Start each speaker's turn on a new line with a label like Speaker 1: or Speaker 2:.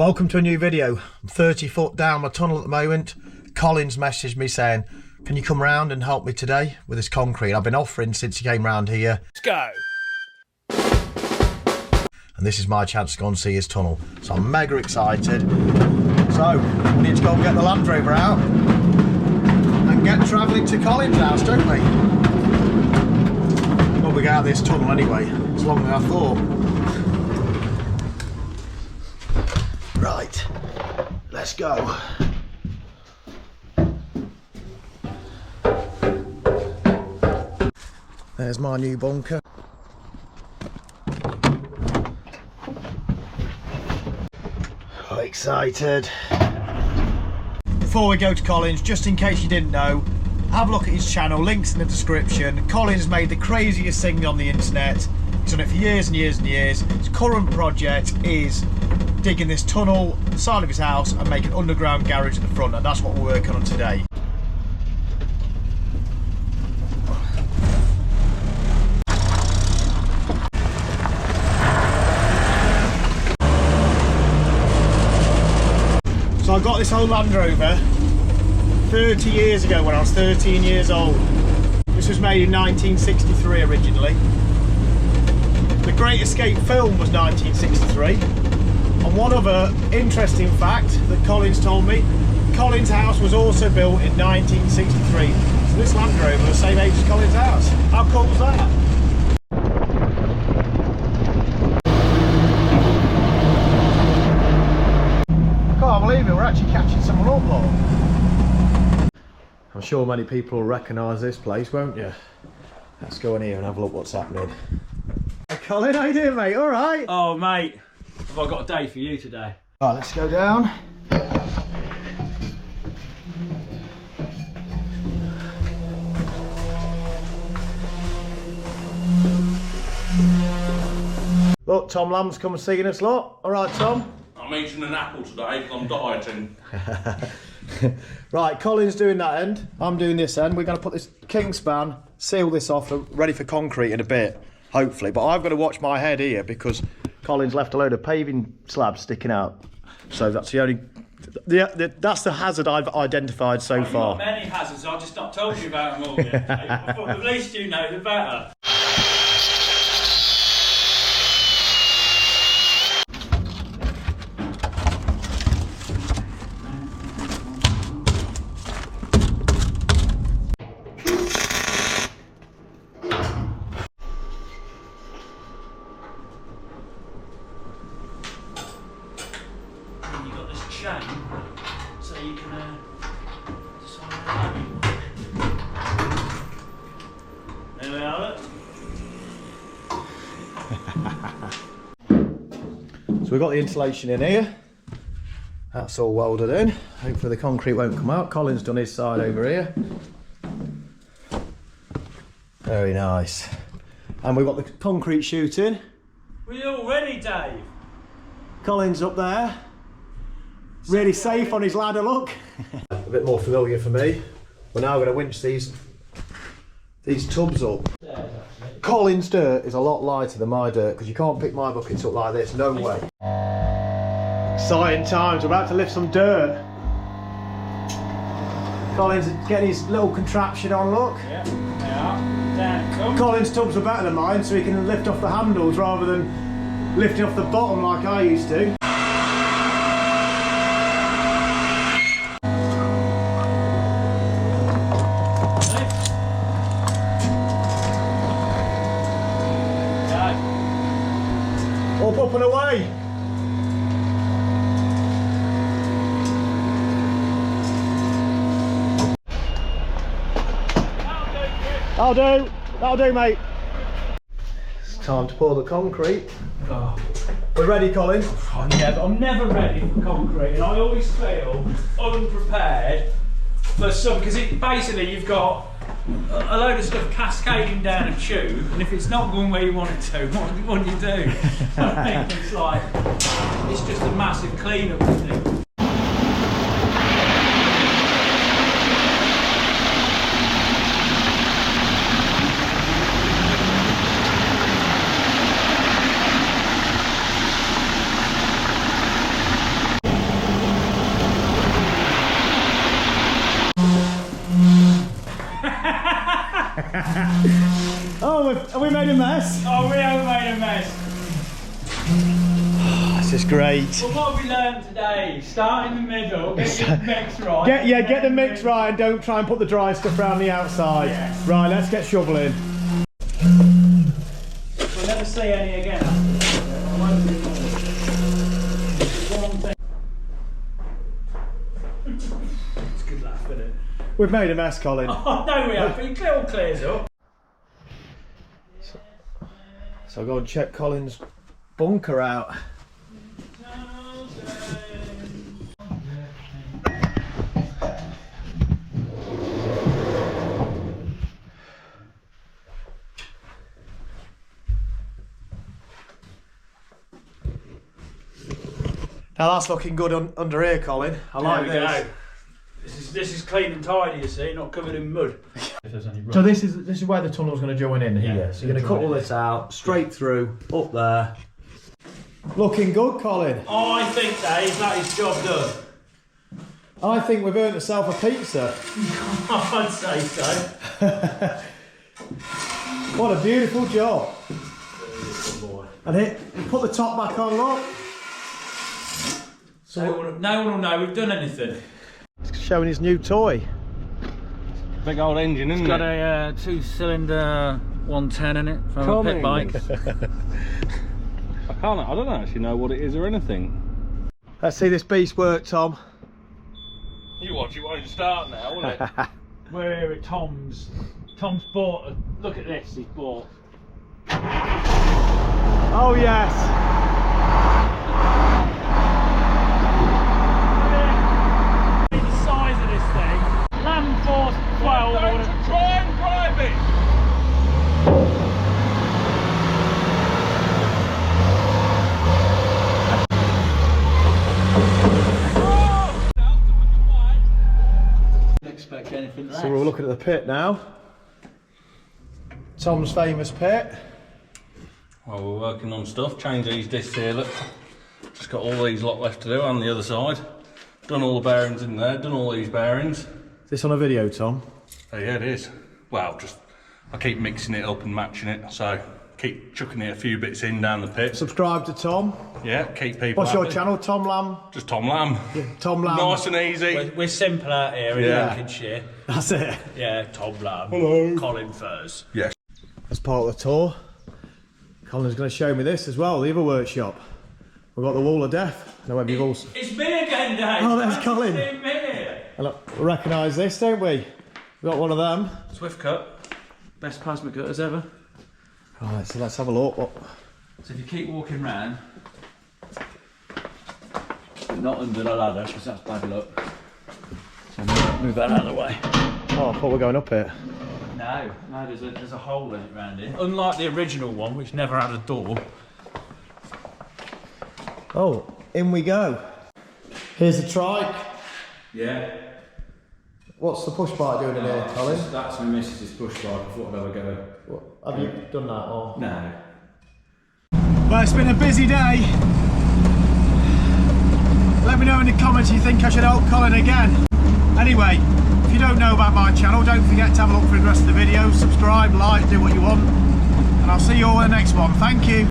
Speaker 1: Welcome to a new video. I'm 30 foot down my tunnel at the moment. Colin's messaged me saying, can you come round and help me today with this concrete? I've been offering since he came round here.
Speaker 2: Let's go.
Speaker 1: And this is my chance to go and see his tunnel. So I'm mega excited. So we need to go and get the Land Rover out and get travelling to Colin's house, don't we? Well, we get out of this tunnel anyway. It's longer than I thought. Right, let's go. There's my new bunker. Oh, excited. Before we go to Colin's, just in case you didn't know, have a look at his channel, links in the description. Colin's made the craziest thing on the internet. He's done it for years and years and years. His current project is digging this tunnel at the side of his house and make an underground garage at the front, and that's what we're working on today. So I got this old Land Rover 30 years ago when I was 13 years old. This was made in 1963 originally. The Great Escape film was 1963. And one other interesting fact that Colin's told me, Colin's house was also built in 1963. So this Land Rover was the same age as Colin's house. How cool was that? I can't believe it, we're actually catching someone up, Lord. I'm sure many people will recognise this place, won't you? Let's go in here and have a look what's happening. Hey Colin, how you doing, mate? All right?
Speaker 2: Oh, mate. Have I got a day for you today?
Speaker 1: Right, let's go down. Look, Tom Lamb's come and seeing us, lot. All right, Tom?
Speaker 3: I'm eating an apple today because I'm dieting.
Speaker 1: Right, Colin's doing that end. I'm doing this end. We're going to put this king span, seal this off, ready for concrete in a bit, hopefully. But I've got to watch my head here because Colin's left a load of paving slabs sticking out. So that's the only... that's the hazard I've identified so far.
Speaker 2: Not many hazards, I've just not told you about them all yet. I thought the least you know, the better. Chain, so you can decide how you want it. There we are.
Speaker 1: So we've got the insulation in here. That's all welded in. Hopefully the concrete won't come out. Colin's done his side over here. Very nice. And we've got the concrete chute in.
Speaker 2: We're all ready, Dave.
Speaker 1: Colin's up there. Really safe on his ladder, look. A bit more familiar for me. We're now going to winch these tubs up. Colin's dirt is a lot lighter than my dirt because you can't pick my buckets up like this, no way. Exciting times, we're about to lift some dirt. Colin's getting his little contraption on, look.
Speaker 2: Yeah, they are. Down it comes.
Speaker 1: Colin's tubs are better than mine, so he can lift off the handles rather than lifting off the bottom like I used to. Up and away. That'll do, mate. It's time to pour the concrete.
Speaker 2: Oh.
Speaker 1: We're ready, Colin?
Speaker 2: I'm never ready for concrete, and I always feel unprepared for some, because basically you've got a load of stuff cascading down a tube, and if it's not going where you want it to, what do you do? I think it's like, it's just a massive clean-up thing.
Speaker 1: Oh, have we made a mess?
Speaker 2: Oh, we have made a mess.
Speaker 1: This is great.
Speaker 2: Well, what have we learned today? Start in the middle, get your mix right.
Speaker 1: Get the mix right and don't try and put the dry stuff around the outside.
Speaker 2: Yeah.
Speaker 1: Right, let's get shoveling.
Speaker 2: We'll never see any again. It's a good laugh, isn't it?
Speaker 1: We've made a mess, Colin.
Speaker 2: Oh, no, we have. It all clears up.
Speaker 1: So I'll go and check Colin's bunker out. Now that's looking good under here, Colin. I like this.
Speaker 2: This is clean and tidy, you see, not covered in mud.
Speaker 1: So this is where the tunnel's going to join in here.
Speaker 2: Yeah,
Speaker 1: so you're going to cut all this out, straight through, up there. Looking good, Colin.
Speaker 2: Oh, I think, Dave, that is job done.
Speaker 1: I think we've earned ourselves a pizza.
Speaker 2: I'd say so.
Speaker 1: What a beautiful job.
Speaker 2: Good boy.
Speaker 1: And put the top back on, look.
Speaker 2: So no one will know we've done anything.
Speaker 1: Showing his new toy.
Speaker 3: Big old engine, isn't
Speaker 2: It's got
Speaker 3: it?
Speaker 2: a 2-cylinder 110 in it from a pit bike.
Speaker 3: I don't actually know what it is or anything.
Speaker 1: Let's see this beast work, Tom.
Speaker 3: You watch, it won't start now, will it?
Speaker 2: We're here at Tom's. Tom's bought, look at this, he's bought.
Speaker 1: Oh yes.
Speaker 2: The size of this thing. Land Force 12.
Speaker 3: Don't you try and drive it!
Speaker 2: Expect anything less.
Speaker 1: So we're looking at the pit now. Tom's famous pit.
Speaker 3: Well, we're working on stuff. Change these discs here, look. Just got all these lot left to do on the other side. Done all the bearings in there, done all these bearings.
Speaker 1: Is this on a video, Tom?
Speaker 3: Oh yeah, it is. Well, I keep mixing it up and matching it, so keep chucking it a few bits in down the pit.
Speaker 1: Subscribe to Tom.
Speaker 3: Yeah, keep people
Speaker 1: What's
Speaker 3: happy.
Speaker 1: your channel, Tom Lamb?
Speaker 3: Just Tom Lamb.
Speaker 1: Yeah, Tom Lamb.
Speaker 3: Nice and easy.
Speaker 2: We're simple out here in Lincolnshire.
Speaker 1: That's it.
Speaker 2: Yeah, Tom Lamb.
Speaker 1: Hello.
Speaker 2: Colin Furze.
Speaker 3: Yes.
Speaker 1: As part of the tour, Colin's going to show me this as well, the other workshop. We've got the wall of death. I know whether you've also...
Speaker 2: It's me again, Dave.
Speaker 1: Oh, there's Colin.
Speaker 2: It's me.
Speaker 1: And look, we recognise this, don't we? We've got one of them.
Speaker 2: Swift cut. Best plasma cutters ever.
Speaker 1: Right, so let's have a look.
Speaker 2: So if you keep walking round, but not under the ladder, because that's bad luck. So move that out of the way.
Speaker 1: Oh, I thought we were going up here.
Speaker 2: No, there's a hole in it round here. Unlike the original one, which never had a door.
Speaker 1: Oh, in we go. Here's the trike.
Speaker 2: Yeah.
Speaker 1: What's the push bike doing in here, Colin?
Speaker 2: That's my missus's push bike. I thought I'd have a go.
Speaker 1: What, have you done that or?
Speaker 2: No.
Speaker 1: Well, it's been a busy day. Let me know in the comments if you think I should help Colin again. Anyway, if you don't know about my channel, don't forget to have a look for the rest of the videos. Subscribe, like, do what you want. And I'll see you all in the next one. Thank you.